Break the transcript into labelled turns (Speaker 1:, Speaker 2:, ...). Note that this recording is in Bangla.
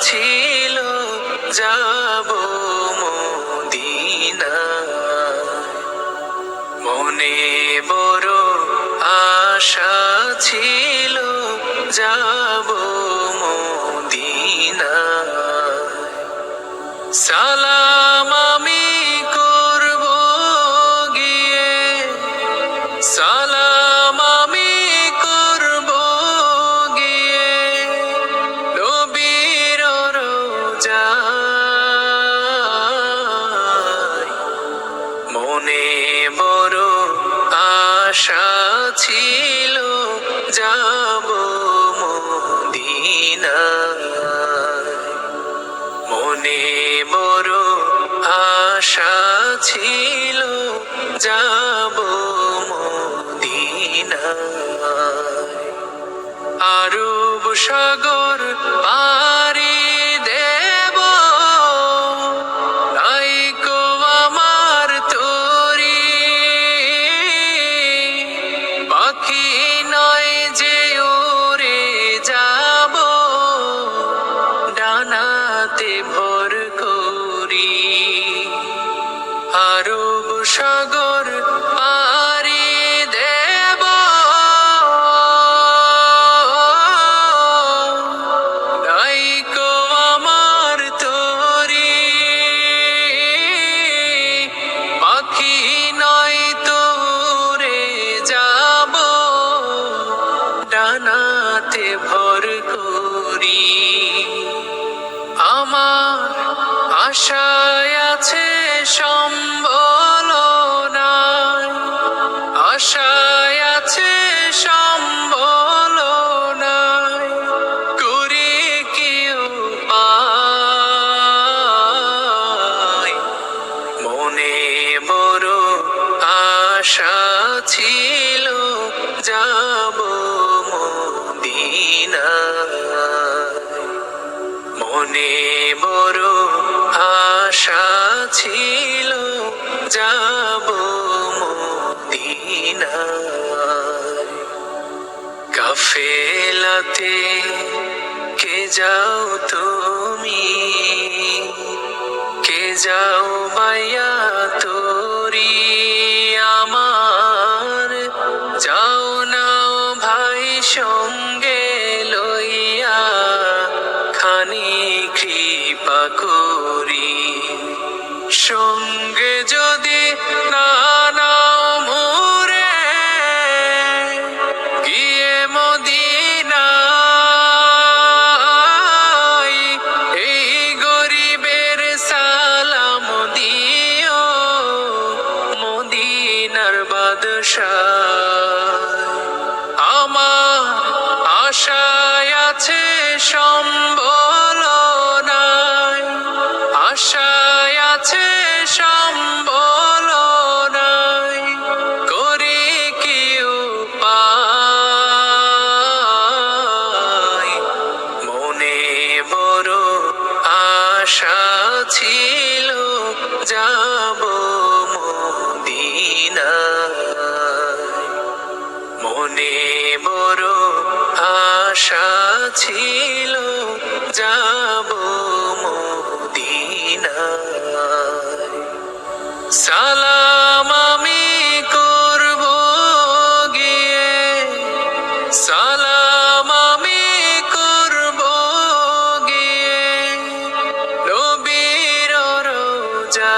Speaker 1: ছিল যাব মদিনা, মনে বড় আশা ছিল যাব মদিনা। সালাম আমি করব গিয়ে, সালাম আমি করব গিয়ে নবীর রওজায়। মনে বড় আশা ছিল যাব মদিনা, মনে বড় আশা ছিল যাব মদিনা। আরব সাগর পাড়ি দেব, নাইকো আমার তরি, পাখি নয় যে উড়ে যাব ডানাতে ভর করি। আরব সাগর পাড়ি দেব, নাইকো আমার তরি, পাখি নয় তো উড়ে যাব ডানাতে ভর করি। আমার আশায় আছে সম্বল নাই, আশায় আছে সম্বল নাই, করি কি উপায়। মনে বড় আশা ছিল যাব মদিনা, মনে বড় আশা ছিল যাব মদিনা। কাফেলাতে কে যাও তুমি, কে যাও মায়া তোরি আমার, যাও নাও ভাই সঙ্গে লইয়া খানি কৃপা করি। সঙ্গে যদি না নাও মোরে, গিয়ে মদিনায় এই গরিবের সালাম দিও মদিনার বাদশাহ। আমার আশায় আছে সম্বল নাই, আশায় আছে সম্বল নাই, করি কি উপায়। মনে বড় আশা ছিল যাব মদিনা, মনে বড় আশা ছিল যাব মদিনা। সালাম আমি করব গিয়ে, সালাম আমি করব গিয়ে নবীর রওজা।